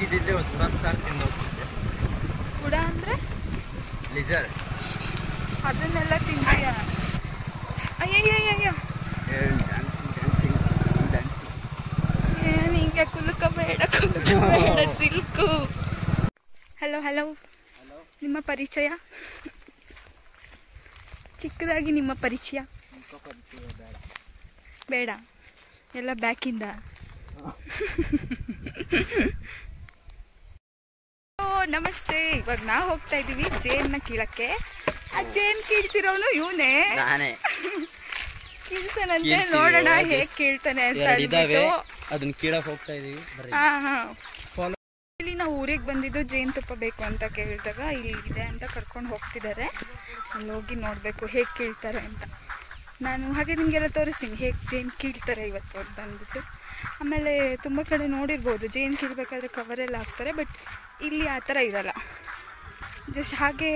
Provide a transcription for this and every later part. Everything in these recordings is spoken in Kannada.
ಬದುಕಿದ್ದಿದ್ರೆ ಒಂದು ಪುರಸ್ಕಾರ ತಿನ್ನೋಗ್ತಿದ್ದೆ. ಕೂಡ ಅಂದರೆ ಲಿಜರ್ ಅದನ್ನೆಲ್ಲ ತಿಂತೀಯ? ಅಯ್ಯಯ್ಯಯ್ಯಯ್ಯ ಏನು ಹಿಂಗೆ ಕುಲುಕಬೇಡ ಸಿಲ್ಕು. ಹಲೋ ಹಲೋ, ನಿಮ್ಮ ಪರಿಚಯ ಚಿಕ್ಕದಾಗಿ, ನಿಮ್ಮ ಪರಿಚಯ ಬೇಡ, ಎಲ್ಲ ಬ್ಯಾಕಿಂದ. ನಮಸ್ತೆ. ಇವಾಗ ನಾವು ಹೋಗ್ತಾ ಇದೀವಿ ಜೇನ್ನ ಕೀಳಕ್ಕೆ. ಆ ಜೇನ್ ಕೀಳ್ತಿರೋನು ಇವನೇ, ಕೀಳ್ತಾನಂತೆ. ನೋಡೋಣ ಹೇಗ್ ಕೀಳ್ತಾನೆ ಅಂತ ಹೇಳ್ಬಿಟ್ಟು ಅದನ್ನ ಕೀಳಕ್ ಹೋಗ್ತಾ ಇದೀವಿ. ಇಲ್ಲಿ ನಾವು ಊರಿಗೆ ಬಂದಿದ್ದು ಜೇನ್ ತುಪ್ಪ ಬೇಕು ಅಂತ ಕೇಳಿದಾಗ ಇಲ್ಲಿ ಇದೆ ಅಂತ ಕರ್ಕೊಂಡು ಹೋಗ್ತಿದ್ದಾರೆ. ಅಲ್ಲಿ ಹೋಗಿ ನೋಡಬೇಕು ಹೇಗೆ ಕೀಳ್ತಾರೆ ಅಂತ. ನಾನು ಹಾಗೆ ನಿಮಗೆಲ್ಲ ತೋರಿಸ್ತೀನಿ ಹೇಗೆ ಜೇನು ಕೀಳ್ತಾರೆ ಇವತ್ತು ಅಂತ ಅಂದ್ಬಿಟ್ಟು. ಆಮೇಲೆ ತುಂಬ ಕಡೆ ನೋಡಿರ್ಬೋದು ಜೇನು ಕೀಳ್ಬೇಕಾದ್ರೆ ಕವರೆಲ್ಲ ಹಾಕ್ತಾರೆ, ಬಟ್ ಇಲ್ಲಿ ಆ ಥರ ಇರಲ್ಲ, ಜಸ್ಟ್ ಹಾಗೆ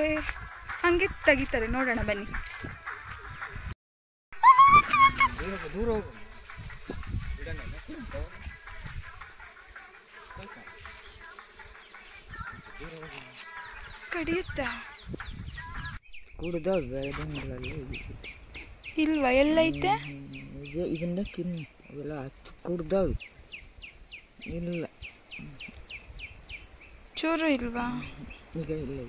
ತೆಗಿತಾರೆ. ನೋಡೋಣ ಬನ್ನಿ. ಕಡಿಯುತ್ತಾ ಇಲ್ವಾ? ಎಲ್ಲೈತೆ ಇದನ್ನ ತಿನ್ನು, ಅವೆಲ್ಲ ಹತ್ತು ಕುಡ್ದಾವೆ. ಇಲ್ಲ ಚೂರು ಇಲ್ವಾ? ಈಗ ಇಲ್ಲ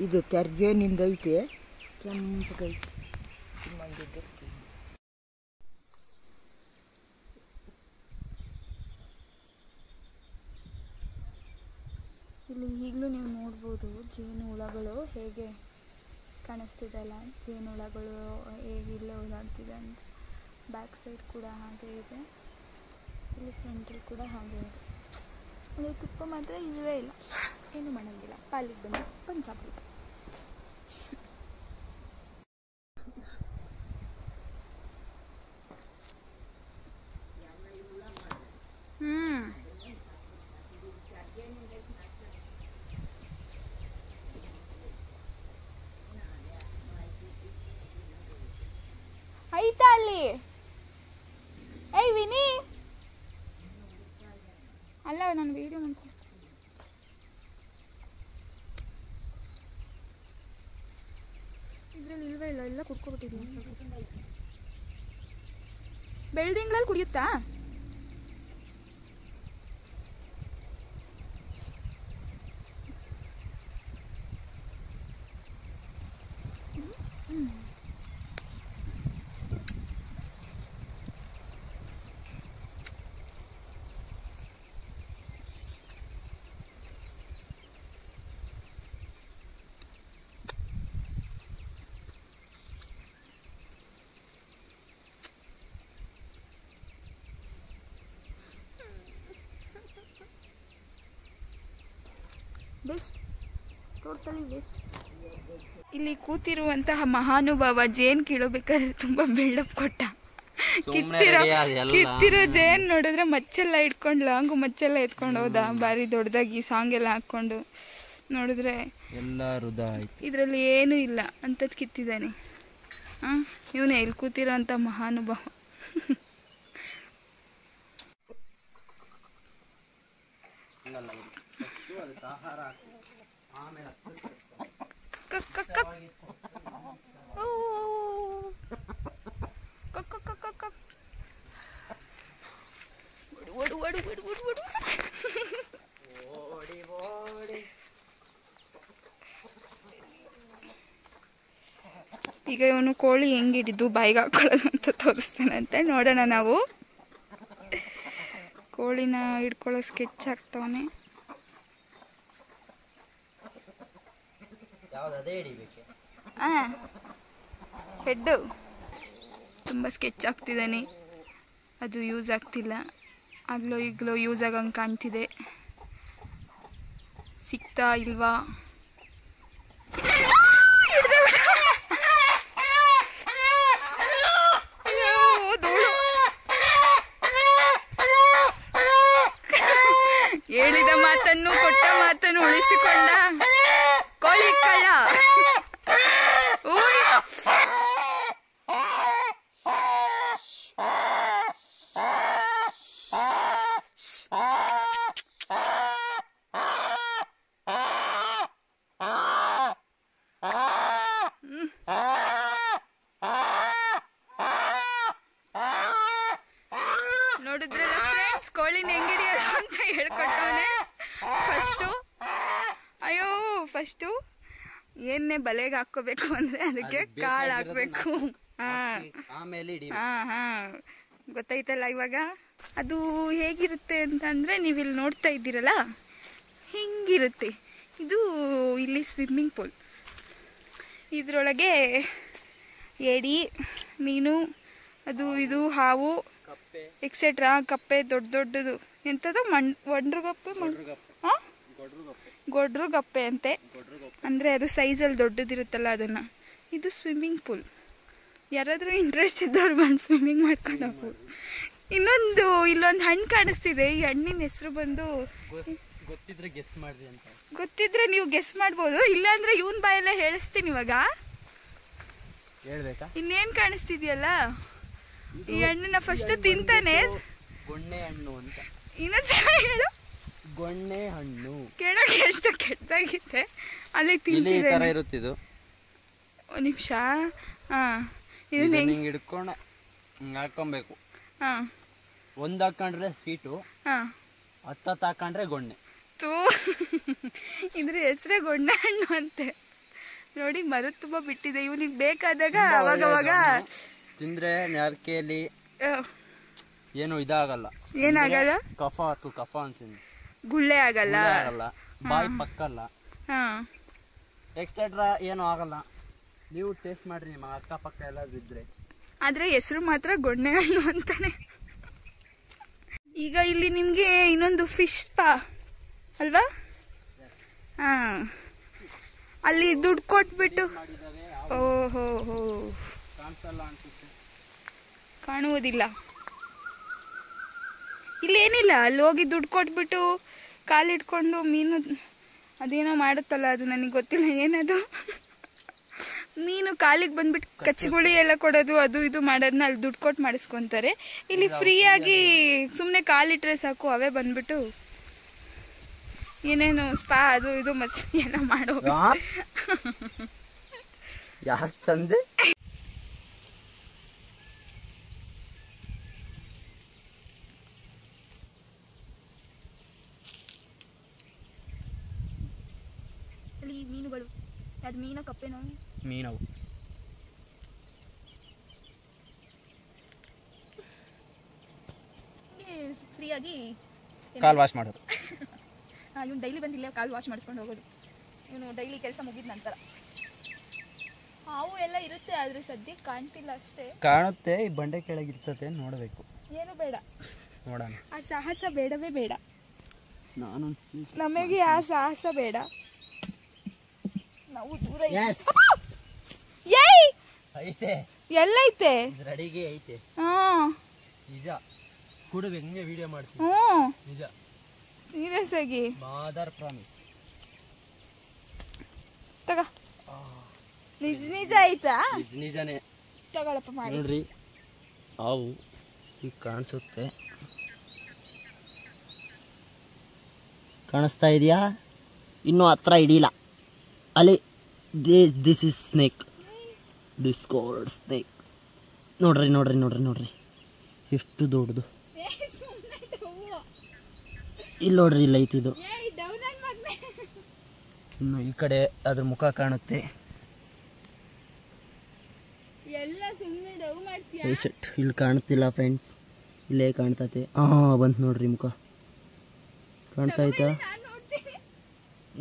ಇದು ತೆರ್ಜೇನಿಂದ ಐತೆ, ಕೆಂಪಗೈತೆ. ಇಲ್ಲಿ ಈಗಲೂ ನೀವು ನೋಡ್ಬೋದು ಜೇನು ಹುಳಗಳು ಹೇಗೆ ಕಾಣಿಸ್ತಿದೆ ಅಲ್ಲ, ಜೇನು ಹುಳಗಳು ಹೇಗೆ ಇಲ್ಲೇ ಓಡಾಡ್ತಿದೆ ಅಂತ. ಬ್ಯಾಕ್ ಸೈಡ್ ಕೂಡ ಹಾಗೆ ಇದೆ, ಇಲ್ಲಿ ಫ್ರಂಟಲ್ಲಿ ಕೂಡ ಹಾಗೆ ಇದೆ. ಅಲ್ಲಿ ತುಪ್ಪ ಮಾತ್ರ ಇಲ್ಲವೇ ಇಲ್ಲ, ಏನು ಮಾಡೋಂಗಿಲ್ಲ. ಪಾಲಿಗೆ ಬಂದು ಪಂಚಾಮೃತ. ಆಯ್ತಾ ಅಲ್ಲಿ? ಏಯ್ ವಿನಿ, ಅಲ್ಲ ನಾನು ವಿಡಿಯೋ ಮಾಡ್ತೀನಿ. ಇದ್ರಲ್ಲಿ ಇಲ್ವೇ ಇಲ್ಲ, ಎಲ್ಲ ಕುಡ್ಕೊಬಿಟ್ಟಿದ್ದೀನಿ. ಬೆಳ್ದಿಂಗ್ಳಲ್ಲಿ ಕುಡಿಯುತ್ತಾ? Best, totally best. ಇಲ್ಲಿ ಕೂತಿರುವಂತಹ ಮಹಾನುಭಾವ ಜೇನ್ ಕೀಳಬೇಕಾದ್ರೆ ತುಂಬಾ ಬಿಲ್ಡಪ್ ಕೊಟ್ಟ. ಕಿತ್ತಿರೋ ಜೇನ್ ನೋಡಿದ್ರೆ ಮಚ್ಚೆಲ್ಲ ಇಟ್ಕೊಂಡು, ಲಾಂಗು ಮಚ್ಚೆಲ್ಲ ಎತ್ಕೊಂಡು ಹೋದ. ಬಾರಿ ದೊಡ್ಡದಾಗಿ ಸಾಂಗ್ ಎಲ್ಲ ಹಾಕೊಂಡು ನೋಡಿದ್ರೆ ಇದರಲ್ಲಿ ಏನೂ ಇಲ್ಲ ಅಂತದ್ ಕಿತ್ತಿದ್ದಾನೆ. ಇವನೇ ಇಲ್ಲಿ ಕೂತಿರೋ ಅಂತ ಮಹಾನುಭಾವ. ಈಗ ಇವನು ಕೋಳಿ ಹೆಂಗ್ ಹಿಡಿದು ಬಾಯಿಗೆ ಹಾಕೊಳ್ಳೋದು ಅಂತ ತೋರಿಸ್ತಾನೆ ಅಂತ. ನೋಡೋಣ ನಾವು. ಕೋಳಿನ ಹಿಡ್ಕೊಳ್ಳೋ ಸ್ಕೆಚ್ ಹಾಕ್ತವನೆ. ಹೆಡ್ಡು ತುಂಬ ಸ್ಕೆಚ್ ಆಗ್ತಿದ್ದಾನೆ, ಅದು ಯೂಸ್ ಆಗ್ತಿಲ್ಲ. ಆಗ್ಲೋ ಈಗಲೋ ಯೂಸ್ ಆಗಂಗೆ ಕಾಣ್ತಿದೆ. ಸಿಗ್ತಾ ಇಲ್ವಾ? ಹೇಳಿದ ಮಾತನ್ನು ಕೊಟ್ಟ ಮಾತನ್ನು ಉಳಿಸಿಕೊಂಡ ಕೋಳಿ ಕಳ್ಳ. ನೋಡಿದ್ರಲ್ಲ ಫ್ರೆಂಡ್ಸ್, ಕೋಳಿನ ಹೆಂಗ್ ಹಿಡಿಯೋದು ಅಂತ ಹೇಳ್ಕೊಟ್ಟವನೆ. ಫಸ್ಟು ಏನೇ ಬಲೆಗೆ ಹಾಕೋಬೇಕು ಅಂದ್ರೆ ಅದಕ್ಕೆ ಕಾಳು ಹಾಕ್ಬೇಕು. ಗೊತ್ತಾಯ್ತಲ್ಲ ಇವಾಗ. ಅದು ಹೇಗಿರುತ್ತೆ ಅಂತಂದ್ರೆ ನೀವಿಲ್ಲಿ ನೋಡ್ತಾ ಇದ್ದೀರಲ್ಲ, ಹಿಂಗಿರುತ್ತೆ. ಇದು ಇಲ್ಲಿ ಸ್ವಿಮ್ಮಿಂಗ್ ಪೂಲ್. ಇದರೊಳಗೆ ಏಡಿ, ಮೀನು, ಅದು ಇದು ಹಾವು ಎಕ್ಸೆಟ್ರಾ, ಕಪ್ಪೆ, ದೊಡ್ಡ ದೊಡ್ಡದು ಎಂಥದ್ದು ಗೊಡ್ರು ಗಪ್ಪೆ ಅಂತೆ. ಅಂದರೆ ಅದು ಸೈಜಲ್ಲಿ ದೊಡ್ಡದಿರುತ್ತಲ್ಲ ಅದನ್ನು. ಇದು ಸ್ವಿಮ್ಮಿಂಗ್ ಪೂಲ್. ಯಾರಾದರೂ ಇಂಟ್ರೆಸ್ಟ್ ಇದ್ದವ್ರು ಬಂದು ಸ್ವಿಮ್ಮಿಂಗ್ ಮಾಡ್ಕೊಂಡು ಹೋಗ್ಬೋದು. ಇಲ್ಲೊಂದು ಹಣ್ಣು ಕಾಣಿಸ್ತಿದೆ. ಈ ಹಣ್ಣಿನ ಹೆಸರು ಬಂದು ಗೊತ್ತಿದ್ರೆ ನೀವು ಗೆಸ್ ಮಾಡ್ಬೋದು. ಇಲ್ಲಾಂದ್ರೆ ಇವನ್ ಬಾಯೆಲ್ಲ ಹೇಳಿಸ್ತೀನಿ ಇವಾಗ. ಇನ್ನೇನ್ ಕಾಣಿಸ್ತಿದ್ಯಲ್ಲ, ಈ ಹಣ್ಣನ್ನ ಫಸ್ಟ್ ತಿಂತಾನೆ. ಗೊಣ್ಣೆ ಹಣ್ಣು ಅಂತ. ಇನ್ನೊಂದ್ಸಲ ಹೇಳು. ಗೊಣ್ಣೆ ಹಣ್ಣು. ಕೇಳಕ್ಕೆ ಎಷ್ಟು ಕೆಟ್ಟದಾಗಿದೆ. ಅಲ್ಲಿ ಇರುತ್ತಿದ್ದು. ಒಂದ್ ನಿಮಿಷ. ಇದನ್ನ ಹಿಂಗೆ ಹಿಡ್ಕೊಂಡು ಹಿಂಗೆ ಹಾಕೊಬೇಕು. ಒಂದ್ ಹಾಕೊಂಡ್ರೆ ಸ್ವೀಟು, 10 ಹಾಕೊಂಡ್ರೆ ಗೊಣ್ಣೆ. ಇದ್ರ ಹೆಸರೇ ಗೊಣ್ಣೆ ಹಣ್ಣು ಅಂತೆ. ನೋಡಿ ಮರದ ತುಂಬಾ ಬಿಟ್ಟಿದೆ. ಇವನಿಗೆ ಬೇಕಾದಾಗ ಅವಾಗವಾಗ ತಿಂದ್ರೆ ನರ್ಕೆಯಲ್ಲಿ ಏನು ಇದಾಗಲ್ಲ. ಏನಾಗಲ್ಲ? ಕಫ ಅನ್ಸಿಂದ ಗುಳ್ಳೆ ಆಗಲ್ಲ, ಬಾಯಿ ಪಕ್ಕಲ್ಲ, ಎಕ್ಸೆಟ್ರಾ ಏನು ಆಗಲ್ಲ. ನೀವು ಟೇಸ್ಟ್ ಮಾಡ್ರಿ ನಿಮ್ಮ ಅಕ್ಕಪಕ್ಕ ಎಲ್ಲ ಇದ್ರೆ. ಆದ್ರೆ ಹೆಸರು ಮಾತ್ರ ಗೊಣ್ಣೆ ಹಣ್ಣು ಅಂತಾನೆ. ಈಗ ಇಲ್ಲಿ ನಿಮ್ಗೆ ಇನ್ನೊಂದು ಫಿಶ್ ಸ್ಪಾ ಅಲ್ವಾ? ಅಲ್ಲಿ ದುಡ್ಡು ಕೊಟ್ಬಿಟ್ಟು. ಓಹೋ, ಕಾಣುವುದಿಲ್ಲ. ಇಲ್ಲೇನಿಲ್ಲ. ಅಲ್ಲಿ ಹೋಗಿ ದುಡ್ಡು ಕೊಟ್ಬಿಟ್ಟು ಕಾಲಿಟ್ಕೊಂಡು ಮೀನು ಅದೇನೋ ಮಾಡುತ್ತಲ್ಲ, ಅದು ನನಗೆ ಗೊತ್ತಿಲ್ಲ ಏನದು. ಮೀನು ಕಾಲಿಗೆ ಬಂದ್ಬಿಟ್ಟು ಕಚ್ಚಿಗುಳಿ ಎಲ್ಲ ಕೊಡೋದು, ಅದು ಇದು ಮಾಡೋದನ್ನ ಅಲ್ಲಿ ದುಡ್ಡು ಕೊಟ್ಟು ಮಾಡಿಸ್ಕೊಂತಾರೆ. ಇಲ್ಲಿ ಫ್ರೀಯಾಗಿ ಸುಮ್ಮನೆ ಕಾಲಿಟ್ರೆ ಸಾಕು, ಅವೇ ಬಂದ್ಬಿಟ್ಟು ಏನೇನು ಸ್ಪಾ ಅದು ಇದು ಎಲ್ಲ ಮಾಡೋ. ಯಾಕೆ ತಂದೆ? ಮೀನುಗಳು, ಅದು ಮೀನೋ ಕಪ್ಪೆನೋ? ಮೀನವು. ಫ್ರೀಯಾಗಿ ಕಾಲ್ ವಾಶ್ ಮಾಡೋದು. ಇವನು ಡೈಲಿ ಬಂದಿಲ್ಲ ಕಾಲು ವಾಶ್ ಮಾಡಿಸ್ಕೊಂಡು ಹೋಗೋದು. ಇವನು ಡೈಲಿ ಕೆಲಸ ಮುಗಿದ ನಂತರ. ಹಾವು ಎಲ್ಲ ಇರುತ್ತೆ, ಆದ್ರೆ ಸದ್ಯಕ್ಕೆ ಕಾಣ್ತಿಲ್ಲ ಅಷ್ಟೇ. ಕಾಣುತ್ತೆ, ಈ ಬಂಡೆ ಕೆಳಗಿರ್ತದೆ, ನೋಡಬೇಕು. ಏನು ಬೇಡ, ನೋಡೋಣ. ಆ ಸಾಹಸ ಬೇಡವೇ ಬೇಡ. ನಮಗೆ ಆ ಸಾಹಸ ಬೇಡ. ನಾವು ದೂರ ಐತೆ. ಎಲ್ಲೈತೆ? ರೆಡಿಗೆ ಐತೆ. ನಿಜ. ಕೂಡ ಹೆಂಗೆ ವಿಡಿಯೋ ಮಾಡ್ತೀವಿ. ನಿಜ, ಸೀರಿಯಸ್ ಆಗಿ. ಮಾದರ್ ಪ್ರಾಮಿಸ್. ತಗ. ನಿಜ ಐತಾ? ನಿಜನೇ. ತಗೊಳಪ್ಪ ಮಾಡಿ. ನೋಡ್ರಿ, ಹಾವು ಈಗ ಕಾಣಿಸುತ್ತೆ. ಕಾಣಿಸ್ತಾ ಇದೆಯಾ? ಇನ್ನೂ ಹತ್ರ ಹಿಡಿಲ್ಲ. ಅಲ್ಲಿ this is snake, discovered snake. ನೋಡ್ರಿ ಎಷ್ಟು ದೊಡ್ಡದು. ಇಲ್ಲಿ ನೋಡ್ರಿ, ಇಲ್ಲ ಐತಿದು. ಇನ್ನು ಈ ಕಡೆ ಅದ್ರ ಮುಖ ಕಾಣುತ್ತೆ. ಇಲ್ಲಿ ಕಾಣುತ್ತಿಲ್ಲ ಫ್ರೆಂಡ್ಸ್, ಇಲ್ಲೇ ಕಾಣ್ತತೆ. ಬಂತು ನೋಡ್ರಿ ಮುಖ. ಕಾಣ್ತಾ ಐತಾ?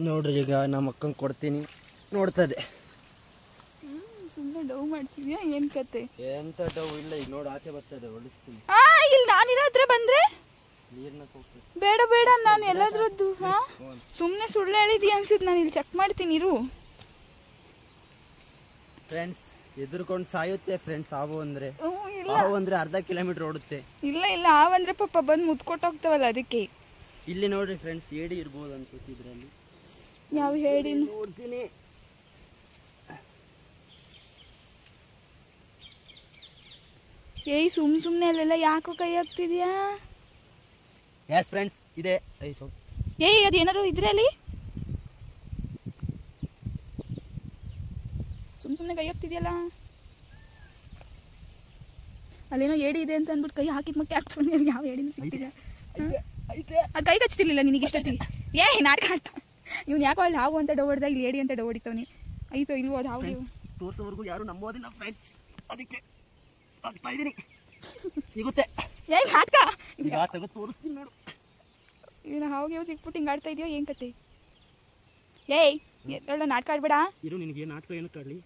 ನೋಡ್ರಿ, ಈಗ ನಮ್ಮ ಅಕ್ಕಂಗೆ ಕೊಡ್ತೀನಿ. ನೋಡ್ತದೆ. ಸುಮ್ಮನೆ ಡವ್ ಮಾಡ್ತೀವಿ. ಏನ್ ಕತೆ? ಎಂತ ಡವ್ ಇಲ್ಲ. ಈಗ ನೋಡಿ, ಆಚೆ ಬರ್ತದೆ, ಹೊಡಿಸ್ತೀನಿ. ಇಲ್ಲಿ ನಾನಿರೋ ಹತ್ರ ಬಂದ್ರೆ ನೀರ್ನ ಹೋಗ್ತದೆ. ಬೇಡ, ನಾನು ಎಲ್ಲದ್ರದ್ದು ಸುಮ್ಮನೆ ಸುಳ್ಳು ಹೇಳಿದ್ಯಾ ಅನ್ಸುತ್ತೆ. ನಾನು ಇಲ್ಲಿ ಚೆಕ್ ಮಾಡ್ತೀನಿ ಇರು. ಫ್ರೆಂಡ್ಸ್, ಎದುರ್ಕೊಂಡು ಸಾಯುತ್ತೆ ಫ್ರೆಂಡ್ಸ್. ಹಾವು ಅಂದ್ರೆ ಅರ್ಧ ಕಿಲೋಮೀಟರ್ ಓಡುತ್ತೆ. ಇಲ್ಲ ಹಾವಂದ್ರೆ ಪಾಪ ಬಂದು ಮುತ್ಕೊಟ್ಟು ಹೋಗ್ತಾವಲ್ಲ, ಅದಕ್ಕೆ. ಇಲ್ಲಿ ನೋಡ್ರಿ ಫ್ರೆಂಡ್ಸ್, ಏಡಿ ಇರ್ಬೋದು ಅನ್ಸುತ್ತೆ ಇದ್ರಲ್ಲಿ. ಯಾವ ಹೇಳಿ ನೋಡ್ತೀನಿ. ಸುಮ್ನೆ ಅಲ್ಲೆಲ್ಲ ಯಾಕೋ ಕೈ ಹಾಕ್ತಿದ್ಯಾ? ಎಸ್ ಫ್ರೆಂಡ್ಸ್, ಇದೆ. ಅದೇನಾರು ಇದ್ರೆ ಅಲ್ಲಿ ಸುಮ್ಮನೆ ಕೈ ಹಾಕ್ತಿದ್ಯಲ್ಲ. ಅಲ್ಲೇನೋ ಏಡಿ ಇದೆ ಅಂತ ಅಂದ್ಬಿಟ್ಟು ಕೈ ಹಾಕಿದ ಮಕ್ಕೆ ಹಾಕ್ಸ್ಕೊಂಡು ಯಾವ ಏಡಿನೂ ಸಿಗ್ತಿಲ್ಲ. ಅದು ಕೈ ಕಚ್ತಿರ್ಲಿಲ್ಲ ನಿನಗೆ ಇಷ್ಟೊತ್ತಿಗೆ. ನಾಟಕ ಆಡ್ತಾ ಇವ್ನು ಯಾಕೋ ಅಲ್ಲಿ ಹಾವು ಅಂತ ಡೋಡ್ದಾಗ ಇಲ್ಲಿ ಏಡಿ ಅಂತ ಡೋಡಿತವನಿ. ಆಯ್ತು ಇಲ್ವೋ ಅದು ಹಾವು ತೋರಿಸೋವರೆಗೂ ಯಾರು ನಂಬೋದಿಲ್ಲ ಫ್ರೆಂಡ್ಸ್, ಅದಕ್ಕೆ ಆಗ್ತಾ ಇದ್ದೀನಿ. ಸಿಗುತ್ತೆ ನಾಟಕ ಈಗ ತೆಗೆದು ತೋರಿಸ್ತೀನಿ ನೋಡು. ಇವನು ಹಾವಿಗೆ ಸಿಕ್ಬಿಟ್ಟು ಹಿಂಗೆ ಆಡ್ತಾ ಇದೆಯೋ ಏನು ಕತೆ? ಎತ್ತೊಳ್ಳೆ ನಾಟಕ ಆಡ್ಬೇಡ. ಇರು ನಿನಗೆ ನಾಟಕ ಏನಕ್ಕೆ ಆಡಲಿ,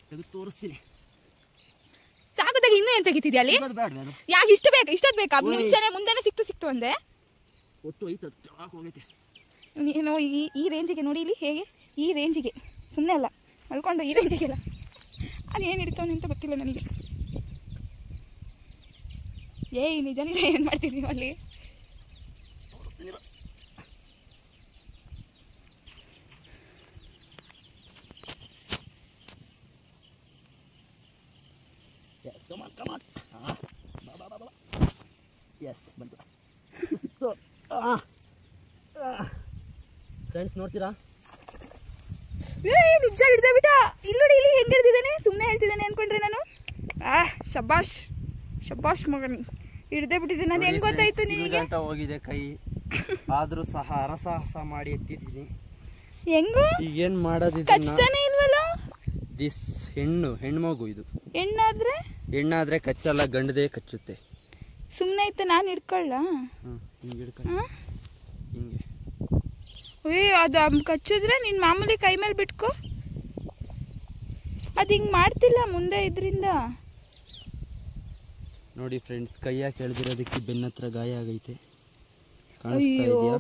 ತೆಗೆದು ತೋರಿಸ್ತೀನಿ. ಸಾಕದಾಗ ಇನ್ನೂ ಏನು ತೆಗಿತಿದ್ಯಾ ಅಲ್ಲಿ? ಯಾಕೆ ಇಷ್ಟೊತ್ತು ಬೇಕಾ? ಮುಂದೆನೇ ಸಿಕ್ತು ಅಂದೆ. ಒಟ್ಟು ಐತೆ ಹೋಗೈತೆ. ನೀನು ಈ ರೇಂಜಿಗೆ ನೋಡಿ ಇಲ್ಲಿ ಹೇಗೆ, ಈ ರೇಂಜಿಗೆ ಸುಮ್ಮನೆ ಅಲ್ಲ ಮಲ್ಕೊಂಡು ಈ ರೇಂಜಿಗೆಲ್ಲ ಅದೇನು ಹಿಡಿತವನೆ ಅಂತ ಗೊತ್ತಿಲ್ಲ ನನಗೆ. ನಿಜ ಏನು ಮಾಡ್ತಿದ್ದೀವಿ ಅಲ್ಲಿ? ಬಂತು ಸಿಕ್ತು. ಫ್ರೆಂಡ್ಸ್ ನೋಡ್ತೀರಾ? ನಿಜ ಹಿಡ್ದೆ ಬಿಟ್ಟ. ಇಲ್ಲಿ ಹೆಂಗೆ ಹಿಡ್ದಿದ್ದಾನೆ, ಸುಮ್ಮನೆ ಹೇಳ್ತಿದ್ದಾನೆ ಅನ್ಕೊಂಡ್ರೆ ನಾನು. ಶಬಾಷ್ ಮಗನ್, ಹಿಡ್ದೆ ಬಿಟ್ಟಿದ್ದೀನಿ. ಅದು ಹೆಂಗೆ ಗೊತ್ತಾಯ್ತು ನಿನಗೆ? ಹೋಗಿದೆ ಕೈ, ಆದರೂ ಸಹ ಅರಸಾಹಸ ಮಾಡಿ ಎತ್ತಿದ್ದೀನಿ. ಹೆಂಗೋ ಈಗೇನು ಮಾಡೋದಿಲ್ಲ, ಕಚ್ತಾನೆ ಇಲ್ವಲ್ಲ. ದಿಸ್ ಹೆಣ್ಮಗು ಇದು. ಹೆಣ್ಣಾದ್ರೆ ಕಚ್ಚಲ್ಲ, ಗಂಡದೇ ಕಚ್ಚುತ್ತೆ. ಸುಮ್ಮನೆ ಇತ್ತು, ನಾನು ಹಿಡ್ಕೊಳ್ಳ. ಹಿಂಗೆ ಅದು ಕಚ್ಚಿದ್ರೆ ನೀನು ಮಾಮೂಲಿ ಕೈ ಮೇಲೆ ಬಿಟ್ಕೋ. ಅದು ಹಿಂಗೆ ಮಾಡ್ತಿಲ್ಲ ಮುಂದೆ ಇದರಿಂದ. ನೋಡಿ ಫ್ರೆಂಡ್ಸ್, ಕೈ ಯಾಕೆ ಎಳ್ದಿರೋದಕ್ಕೆ ಬೆನ್ನ ಹತ್ರ ಗಾಯ ಆಗೈತೆ, ಕಾಣಿಸ್ತಾ ಇದೆಯಾ?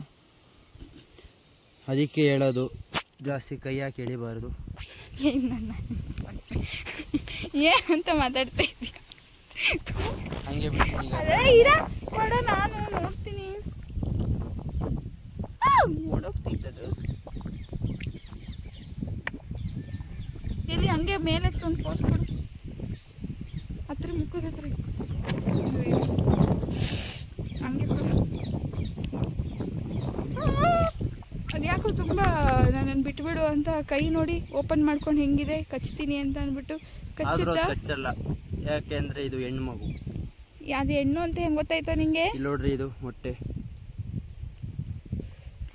ಅದಕ್ಕೆ ಹೇಳೋದು ಜಾಸ್ತಿ ಕೈ ಯಾಕೆ ಎಳಿಬಾರ್ದು. ಏನಂತ ಮಾತಾಡ್ತಾ ಇದ್ದೀಯ? ಹಂಗೆ ನಾನು ನೋಡ್ತೀನಿ. ಓಡೋಗ್ತಿದ್ದದು ಎಲ್ಲಿ? ಹಂಗೆ ಮೇಲೆ ಒಂದು ಫೋಸ್ ಕೊಡು, ಹತ್ರ ಮುಖದ ಹತ್ರ ಹಂಗೆ ಕೊಡು. ಅದ್ಯಾಕೋ ತುಂಬ ನನ್ನನ್ನು ಬಿಟ್ಬಿಡು ಅಂತ ಕೈ ನೋಡಿ ಓಪನ್ ಮಾಡ್ಕೊಂಡು ಹೆಂಗಿದೆ ಕಚ್ತೀನಿ ಅಂತ ಅಂದ್ಬಿಟ್ಟು ಕಚ್ಚಲ್ಲ. ಯಾಕೆಂದ್ರೆ ಇದು ಹೆಣ್ಮಗು. ಯಾವ್ದು ಹೆಣ್ಣು ಅಂತ ಹೆಂಗೆ ಗೊತ್ತಾಯ್ತಾ ನಿಂಗೆ? ಇಲ್ಲಿ ನೋಡ್ರಿ, ಇದು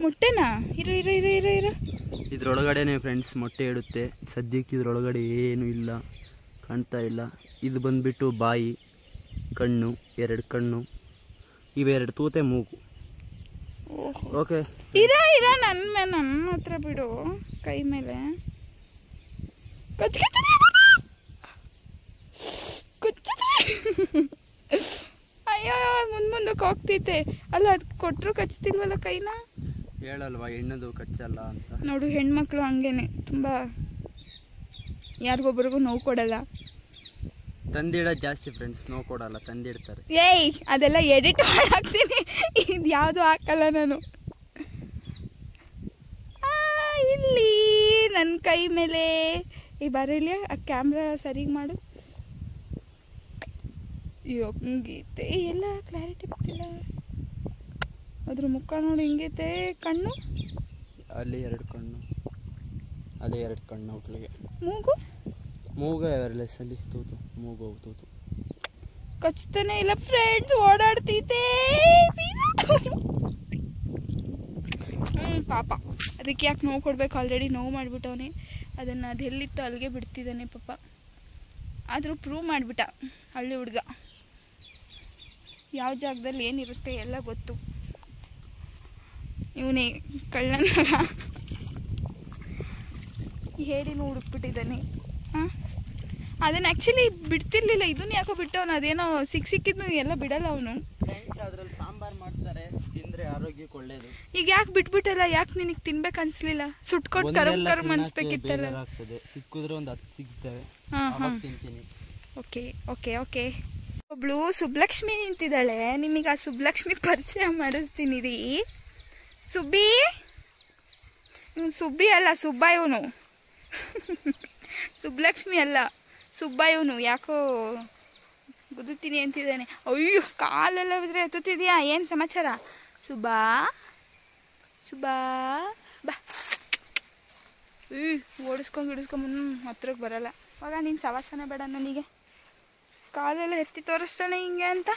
ಮೊಟ್ಟೆನಾ? ಇರು ಇದ್ರೊಳಗಡೆನೆ ಫ್ರೆಂಡ್ಸ್ ಮೊಟ್ಟೆ ಇಡುತ್ತೆ. ಸದ್ಯಕ್ಕೆ ಇದ್ರೊಳಗಡೆ ಏನು ಇಲ್ಲ, ಕಾಣ್ತಾ ಇಲ್ಲ. ಇದು ಬಂದ್ಬಿಟ್ಟು ಬಾಯಿ, ಕಣ್ಣು, 2 ಕಣ್ಣು, ಇವೆರಡು ತೂತೆ, ಮೂಗು. ಓಕೆ ನನ್ನ ಹತ್ರ ಬಿಡು. ಕೈ ಮೇಲೆ ಅಯ್ಯೋ ಮುಂದಕ್ಕೆ ಹೋಗ್ತೈತೆ ಅಲ್ಲ. ಅದು ಕೊಟ್ಟರು ಕಚ್ತಿಲ್ವಲ್ಲ ಕೈನ? ಹೇಳಲ್ವಾ ಹೆಣ್ಣದು ಕಚ್ಚಲ್ಲ ಅಂತ. ನೋಡು, ಹೆಣ್ಮಕ್ಳು ಹಂಗೇನೆ, ತುಂಬ ಯಾರಿಗೊಬ್ಬರಿಗೂ ನೋವು ಕೊಡಲ್ಲ. ತಂದಿಡೋದು ಜಾಸ್ತಿ ಫ್ರೆಂಡ್ಸ್, ನೋವು ಕೊಡಲ್ಲ, ತಂದಿಡ್ತಾರೆ. ಅದೆಲ್ಲ ಎಡಿಟ್ ಮಾಡಾಕ್ತೀನಿ, ಇದು ಯಾವುದು ಹಾಕಲ್ಲ ನಾನು. ಇಲ್ಲಿ ನನ್ನ ಕೈ ಮೇಲೆ ಬರಲಿ, ಆ ಕ್ಯಾಮ್ರಾ ಸರಿಗೆ ಮಾಡು. ಹಿಂಗೈತೆ, ಎಲ್ಲ ಕ್ಲಾರಿಟಿ ಬರ್ತಿಲ್ಲ. ಅದ್ರ ಮುಖ ನೋಡಿ ಹಿಂಗೈತೆ. ಕಣ್ಣು ಅಲ್ಲಿ 2 ಕಣ್ಣು, ಅದೇ 2 ಕಣ್ಣು ಅವಳಿಗೆ. ಮೂಗು ಎವರ್ಲೆಸ್ಸಲ್ಲಿ ತೂತು, ಮೂಗು ತೂತು. ಕಚ್ತಾನೆ ಇಲ್ಲ ಫ್ರೆಂಡ್ಸ್, ಓಡಾಡ್ತೈತೆ ಪಾಪ. ಅದಕ್ಕೆ ಯಾಕೆ ನೋವು ಕೊಡ್ಬೇಕು? ಆಲ್ರೆಡಿ ನೋವು ಮಾಡಿಬಿಟ್ಟವನೇ. ಅದನ್ನು ಅದು ಎಲ್ಲಿತ್ತು ಅಲ್ಲಿಗೆ ಬಿಡ್ತಿದ್ದಾನೆ ಪಾಪ. ಆದರೂ ಪ್ರೂವ್ ಮಾಡಿಬಿಟ್ಟ ಹಳ್ಳಿ ಹುಡುಗ. ಯಾವ ಜಾಗದಲ್ಲಿ ಏನಿರುತ್ತೆ ಎಲ್ಲ ಗೊತ್ತು. ಇವನೇ ಕಳ್ಳನ ಹೇಳಿನೂ ಹುಡುಕ್ಬಿಟ್ಟಿದ್ದಾನೆ. ಅದನ್ನು ಆ್ಯಕ್ಚುಲಿ ಬಿಡ್ತಿರ್ಲಿಲ್ಲ, ಇದನ್ನು ಯಾಕೋ ಬಿಟ್ಟವನು. ಅದೇನೋ ಸಿಕ್ಕಿದ್ನು ಎಲ್ಲ ಬಿಡಲ್ಲ ಅವನು. ಅದ್ರಲ್ಲಿ ಸಾಂಬಾರ್ ಮಾಡ್ತಾರೆ, ತಿಂದ್ರೆ ಆರೋಗ್ಯಕ್ಕೆ ಒಳ್ಳೇದು. ಈಗ ಯಾಕೆ ಬಿಟ್ಬಿಟ್ಟಲ್ಲ? ಯಾಕೆ ನಿನಗೆ ತಿನ್ಬೇಕು ಅನ್ಸ್ಲಿಲ್ಲ? ಸುಟ್ಕೊಟ್ಟು ಕರ್ಮ್ ಅನ್ಸ್ಬೇಕಿತ್ತಲ್ಲ. ಸಿಕ್ಕಿದ್ರೆ ಒಂದು 10 ಸಿಗ್ತವೆ, ತಿಂತೀನಿ. ಓಕೆ. ಒಬ್ಳು ಸುಬ್ಲಕ್ಷ್ಮಿ ನಿಂತಿದ್ದಾಳೆ. ನಿಮಗೆ ಆ ಸುಬ್ಲಕ್ಷ್ಮಿ ಪರಿಚಯ ಮಾಡಿಸ್ತೀನಿ ರೀ. ಇವನು ಸುಬ್ಬಿ ಅಲ್ಲ, ಸುಬ್ಬ ಇವನು. ಸುಬ್ಲಕ್ಷ್ಮಿ ಅಲ್ಲ, ಸುಬ್ಬ ಇವನು. ಯಾಕೋ ಗುದ್ದುತ್ತೀನಿ ಅಂತಿದ್ದಾನೆ. ಅಯ್ಯೋ, ಕಾಲೆಲ್ಲ ಬಿದ್ರೆ ಎತ್ತುತ್ತಿದ್ಯಾ? ಏನು ಸಮಾಚಾರ? ಸುಬ್ಬಾ ಬಾ. ಓಡಿಸ್ಕೊಂಡು ಹತ್ರಕ್ಕೆ ಬರಲ್ಲ. ಇವಾಗ ನೀನು ಸವಾಸನೆ ಬೇಡ ನನಗೆ. ಕಾಲೆಲ್ಲ ಎತ್ತಿ ತೋರಿಸ್ತಾನೆ ಹಿಂಗೆ ಅಂತ.